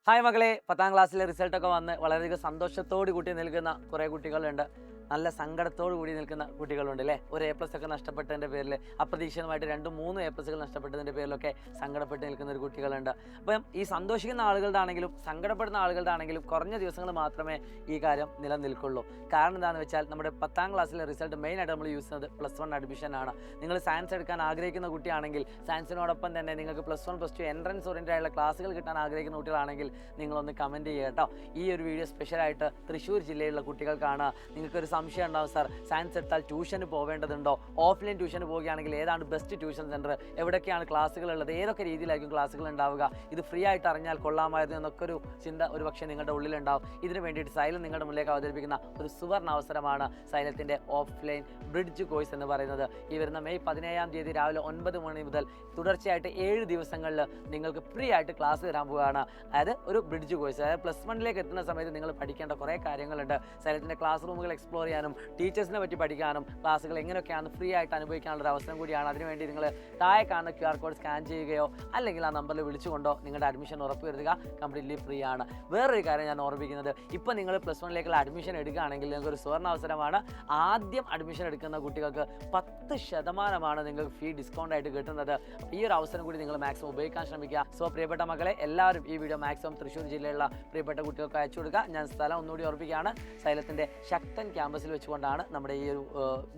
Hi മകളെ, 10ാം ക്ലാസ്സിലെ റിസൾട്ടൊക്കെ വന്ന് വളരെയധികം സന്തോഷത്തോടു കൂടി നിൽക്കുന്ന കുറേ കുട്ടികളുണ്ട്. നല്ല സങ്കടത്തോടു കൂടി നിൽക്കുന്ന കുട്ടികളുണ്ട് അല്ലേ? ഒരു എ പ്ലസ് ഒക്കെ നഷ്ടപ്പെട്ടതിൻ്റെ പേരിൽ, അപ്രതീക്ഷിതമായിട്ട് 2-3 എ പ്ലസുകൾ നഷ്ടപ്പെട്ടതിൻ്റെ പേരിലൊക്കെ സങ്കടപ്പെട്ട് നിൽക്കുന്ന ഒരു കുട്ടികളുണ്ട്. അപ്പം ഈ സന്തോഷിക്കുന്ന ആളുകളുടെ ആണെങ്കിലും സങ്കടപ്പെടുന്ന ആളുകളുടെ ആണെങ്കിലും കുറഞ്ഞ ദിവസങ്ങൾ മാത്രമേ ഈ കാര്യം നിലനിൽക്കുള്ളൂ. കാരണം എന്താണെന്ന് വെച്ചാൽ നമ്മുടെ 10ാം ക്ലാസ്സിലെ റിസൾട്ട് മെയിനായിട്ട് നമ്മൾ യൂസ് ചെയ്യുന്നത് +1 അഡ്മിഷനാണ്. നിങ്ങൾ സയൻസ് എടുക്കാൻ ആഗ്രഹിക്കുന്ന കുട്ടിയാണെങ്കിൽ സയൻസിനോടൊപ്പം തന്നെ നിങ്ങൾക്ക് +1 +2 എൻട്രൻസ് ഓറിയൻറ്റഡ് ആയുള്ള ക്ലാസ്സുകൾ കിട്ടാൻ ആഗ്രഹിക്കുന്ന കുട്ടികളാണെങ്കിൽ നിങ്ങളൊന്ന് കമൻറ്റ് ചെയ്യുക കേട്ടോ. ഈ ഒരു വീഡിയോ സ്പെഷ്യലായിട്ട് തൃശ്ശൂർ ജില്ലയിലുള്ള കുട്ടികൾക്കാണ്. നിങ്ങൾക്കൊരു സംശയം ഉണ്ടാവും, സാർ സയൻസ് എടുത്താൽ ട്യൂഷന് പോവേണ്ടതുണ്ടോ, ഓഫ്ലൈൻ ട്യൂഷന് പോവുകയാണെങ്കിൽ ഏതാണ് ബെസ്റ്റ് ട്യൂഷൻ സെൻറ്റർ, എവിടെയൊക്കെയാണ് ക്ലാസ്സുകൾ ഉള്ളത്, ഏതൊക്കെ രീതിയിലായിരിക്കും ക്ലാസ്സുകൾ ഉണ്ടാവുക, ഇത് ഫ്രീ ആയിട്ട് അറിഞ്ഞാൽ കൊള്ളാമായിരുന്നു എന്നൊക്കെ ഒരു ചിന്ത ഒരു പക്ഷേ നിങ്ങളുടെ ഉള്ളിലുണ്ടാവും. ഇതിന് വേണ്ടിയിട്ട് സൈലം നിങ്ങളുടെ മുന്നിലേക്ക് അവതരിപ്പിക്കുന്ന ഒരു സുവർണ അവസരമാണ് സൈലത്തിൻ്റെ ഓഫ്ലൈൻ ബ്രിഡ്ജ് കോഴ്സ് എന്ന് പറയുന്നത്. ഈ വരുന്ന മെയ് 17-ാം തീയതി രാവിലെ 9 മണി മുതൽ തുടർച്ചയായിട്ട് 7 ദിവസങ്ങളിൽ നിങ്ങൾക്ക് ഫ്രീ ആയിട്ട് ക്ലാസ് തരാൻ പോവുകയാണ്. അതായത് ഒരു ബ്രിഡ്ജ് കോഴ്സ്, അതായത് +1ലേക്ക് എത്തുന്ന സമയത്ത് നിങ്ങൾ പഠിക്കേണ്ട കുറേ കാര്യങ്ങളുണ്ട്. സൈലത്തിൻ്റെ ക്ലാസ് റൂമുകൾ എക്സ്പ്ലോർ ചെയ്യാനും ടീച്ചേഴ്സിനെ പറ്റി പഠിക്കാനും ക്ലാസ്സുകൾ എങ്ങനെയൊക്കെയാണ് ഫ്രീ ആയിട്ട് അനുഭവിക്കാനുള്ള ഒരു അവസരം കൂടിയാണ്. അതിനുവേണ്ടി നിങ്ങൾ താഴെ കാണുന്ന QR കോഡ് സ്കാൻ ചെയ്യുകയോ അല്ലെങ്കിൽ ആ നമ്പറിൽ വിളിച്ചുകൊണ്ടോ നിങ്ങളുടെ അഡ്മിഷൻ ഉറപ്പുവരുത്തുക. കംപ്ലീറ്റ്ലി ഫ്രീ ആണ്. വേറൊരു കാര്യം ഞാൻ ഓർമ്മിപ്പിക്കുന്നത്, ഇപ്പോൾ നിങ്ങൾ +1ലേക്കുള്ള അഡ്മിഷൻ എടുക്കുകയാണെങ്കിൽ നിങ്ങൾക്കൊരു സുവർണ്ണ അവസരമാണ്. ആദ്യം അഡ്മിഷൻ എടുക്കുന്ന കുട്ടികൾക്ക് 10% നിങ്ങൾക്ക് ഫീ ഡിസ്കൗണ്ട് ആയിട്ട് കിട്ടുന്നത്. ഈ ഒരു അവസരം കൂടി നിങ്ങൾ മാക്സിമം ഉപയോഗിക്കാൻ ശ്രമിക്കുക. സോ പ്രിയപ്പെട്ട മക്കളെ, എല്ലാവരും ഈ വീഡിയോ മാക്സിമം തൃശ്ശൂർ ജില്ലയിലുള്ള പ്രിയപ്പെട്ട കുട്ടികൾക്ക് അയച്ചു കൊടുക്കുക. ഞാൻ സ്ഥലം ഒന്നുകൂടി ഓർപ്പിക്കുകയാണ്, സൈലത്തിൻ്റെ ശക്തൻ ക്യാമ്പസിൽ വെച്ചുകൊണ്ടാണ് നമ്മുടെ ഈ ഒരു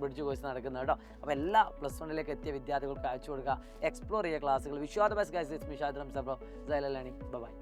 ബ്രിഡ്ജ് കോഴ്സ് നടക്കുന്നത് കേട്ടോ. അപ്പോൾ എല്ലാ +1ലേക്ക് എത്തിയ വിദ്യാർത്ഥികൾക്ക് അയച്ചു കൊടുക്കുക. എക്സ്പ്ലോർ ചെയ്യുക ക്ലാസ്സുകൾ. Wish you all the best guys. It's me Shadir Hamsa from Xylem Learning. By.